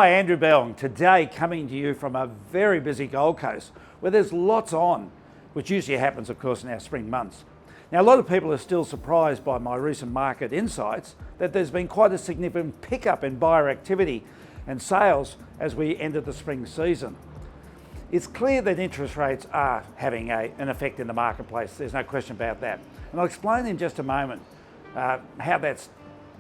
Hi, Andrew Bell, today coming to you from a very busy Gold Coast where there's lots on, which usually happens, of course, in our spring months. Now, a lot of people are still surprised by my recent market insights that there's been quite a significant pickup in buyer activity and sales as we enter the spring season. It's clear that interest rates are having an effect in the marketplace, there's no question about that. And I'll explain in just a moment how that's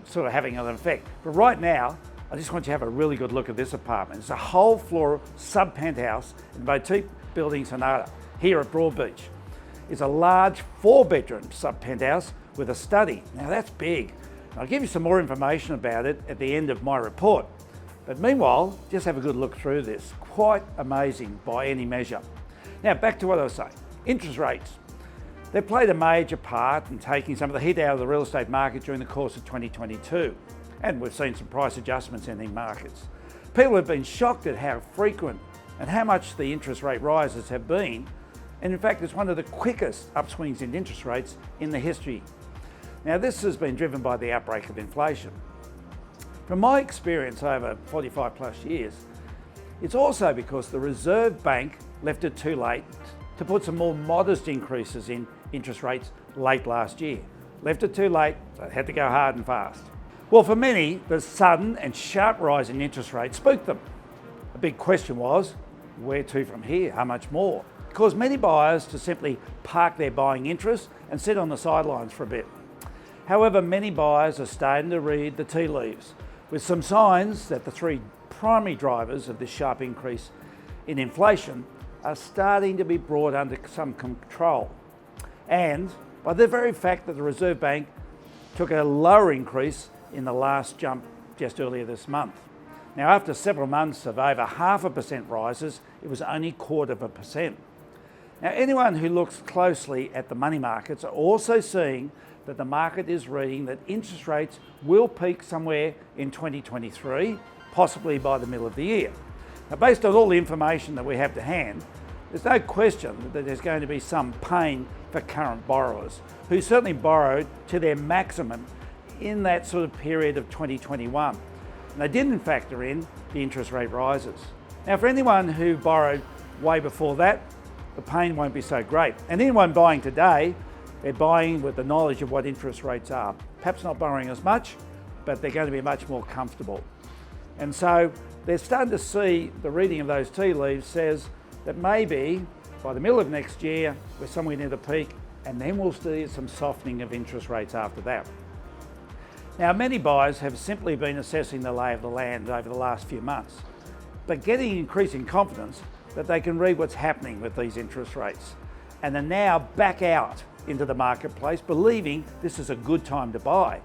sort of having an effect. But right now, I just want you to have a really good look at this apartment. It's a whole floor sub-penthouse in Boutique Building Sonata here at Broadbeach. It's a large 4-bedroom sub-penthouse with a study. Now that's big. I'll give you some more information about it at the end of my report. But meanwhile, just have a good look through this. Quite amazing by any measure. Now back to what I was saying. Interest rates. They've played a major part in taking some of the heat out of the real estate market during the course of 2022. And we've seen some price adjustments in the markets. People have been shocked at how frequent and how much the interest rate rises have been. And in fact, it's one of the quickest upswings in interest rates in the history. Now, this has been driven by the outbreak of inflation. From my experience over 45 plus years, it's also because the Reserve Bank left it too late to put some more modest increases in interest rates late last year. Left it too late, so it had to go hard and fast. Well, for many, the sudden and sharp rise in interest rates spooked them. A big question was, where to from here? How much more? It caused many buyers to simply park their buying interest and sit on the sidelines for a bit. However, many buyers are starting to read the tea leaves, with some signs that the three primary drivers of this sharp increase in inflation are starting to be brought under some control. And by the very fact that the Reserve Bank took a lower increase in the last jump just earlier this month. Now, after several months of over 0.5% rises, it was only 0.25%. Now, anyone who looks closely at the money markets are also seeing that the market is reading that interest rates will peak somewhere in 2023, possibly by the middle of the year. Now, based on all the information that we have to hand, there's no question that there's going to be some pain for current borrowers who certainly borrowed to their maximum in that sort of period of 2021. And they didn't factor in the interest rate rises. Now, for anyone who borrowed way before that, the pain won't be so great. And anyone buying today, they're buying with the knowledge of what interest rates are. Perhaps not borrowing as much, but they're going to be much more comfortable. And so they're starting to see the reading of those tea leaves says that maybe by the middle of next year, we're somewhere near the peak, and then we'll see some softening of interest rates after that. Now, many buyers have simply been assessing the lay of the land over the last few months, but getting increasing confidence that they can read what's happening with these interest rates and are now back out into the marketplace believing this is a good time to buy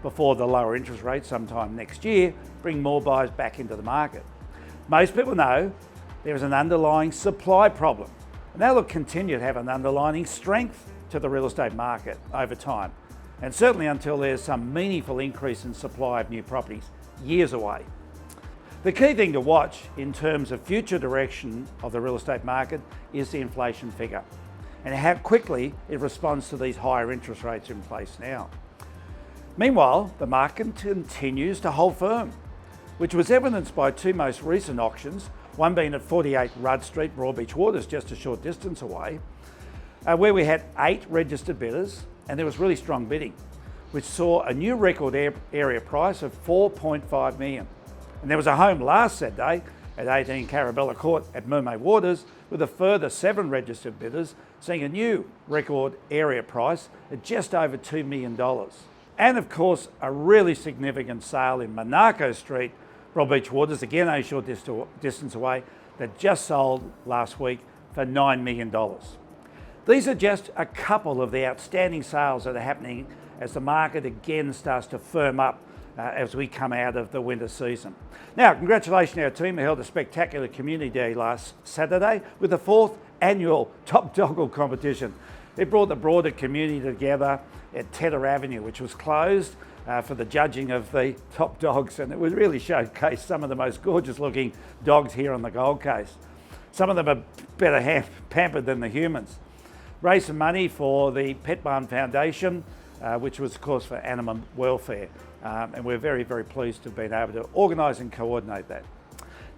before the lower interest rates sometime next year bring more buyers back into the market. Most people know there is an underlying supply problem, and that will continue to have an underlying strength to the real estate market over time. And certainly until there's some meaningful increase in supply of new properties years away. The key thing to watch in terms of future direction of the real estate market is the inflation figure and how quickly it responds to these higher interest rates in place now. Meanwhile, the market continues to hold firm, which was evidenced by two most recent auctions, one being at 48 Rudd Street, Broadbeach Waters, just a short distance away, where we had 8 registered bidders, and there was really strong bidding, which saw a new record area price of $4.5 million. And there was a home last Saturday at 18 Carabella Court at Mermaid Waters with a further 7 registered bidders seeing a new record area price at just over $2 million. And of course, a really significant sale in Monaco Street, Broadbeach Waters, again a short distance away, that just sold last week for $9 million. These are just a couple of the outstanding sales that are happening as the market again starts to firm up as we come out of the winter season. Now, congratulations to our team who held a spectacular community day last Saturday with the 4th annual Top Doggle competition. It brought the broader community together at Tedder Avenue, which was closed for the judging of the top dogs, and it would really showcase some of the most gorgeous looking dogs here on the Gold Coast. Some of them are better pampered than the humans. Raised some money for the Petbarn Foundation, which was of course for animal welfare. And we're very, very pleased to have been able to organise and coordinate that.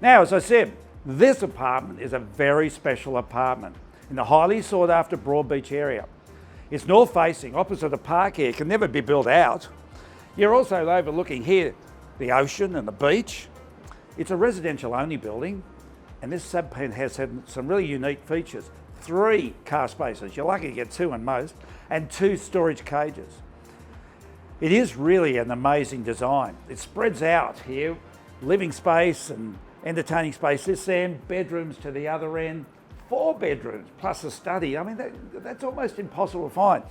Now, as I said, this apartment is a very special apartment in the highly sought after Broadbeach area. It's north facing, opposite the park here, can never be built out. You're also overlooking here the ocean and the beach. It's a residential only building, and this subpen has had some really unique features. 3 car spaces, you're lucky to get 2 in most, and 2 storage cages. It is really an amazing design. It spreads out here, living space and entertaining space this end, bedrooms to the other end, 4 bedrooms plus a study. I mean, that's almost impossible to find.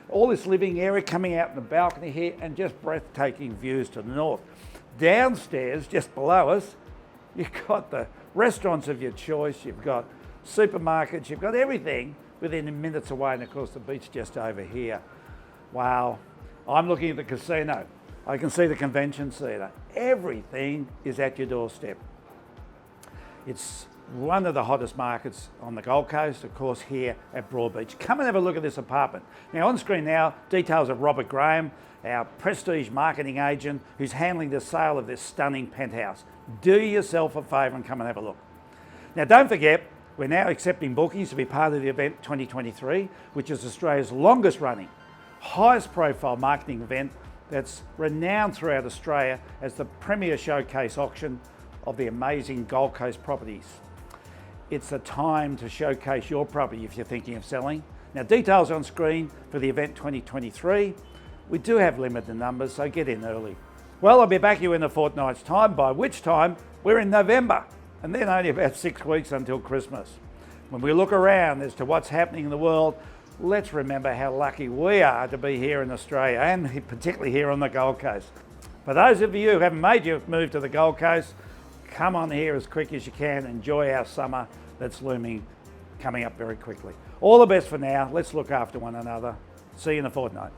All this living area coming out in the balcony here and just breathtaking views to the north. Downstairs, just below us, you've got the restaurants of your choice, you've got supermarkets, you've got everything within minutes away, and of course the beach just over here. Wow. I'm looking at the casino. I can see the convention centre. Everything is at your doorstep. It's one of the hottest markets on the Gold Coast, of course, here at Broadbeach. Come and have a look at this apartment. Now, on screen now, details of Robert Graham, our prestige marketing agent, who's handling the sale of this stunning penthouse. Do yourself a favour and come and have a look. Now, don't forget, we're now accepting bookings to be part of the event 2023, which is Australia's longest running, highest profile marketing event that's renowned throughout Australia as the premier showcase auction of the amazing Gold Coast properties. It's a time to showcase your property if you're thinking of selling. Now, details on screen for the event 2023. We do have limited numbers, so get in early. Well, I'll be back here in a fortnight's time, by which time we're in November, and then only about 6 weeks until Christmas. When we look around as to what's happening in the world, let's remember how lucky we are to be here in Australia, and particularly here on the Gold Coast. For those of you who haven't made your move to the Gold Coast, come on here as quick as you can. Enjoy our summer that's looming, coming up very quickly. All the best for now. Let's look after one another. See you in a fortnight.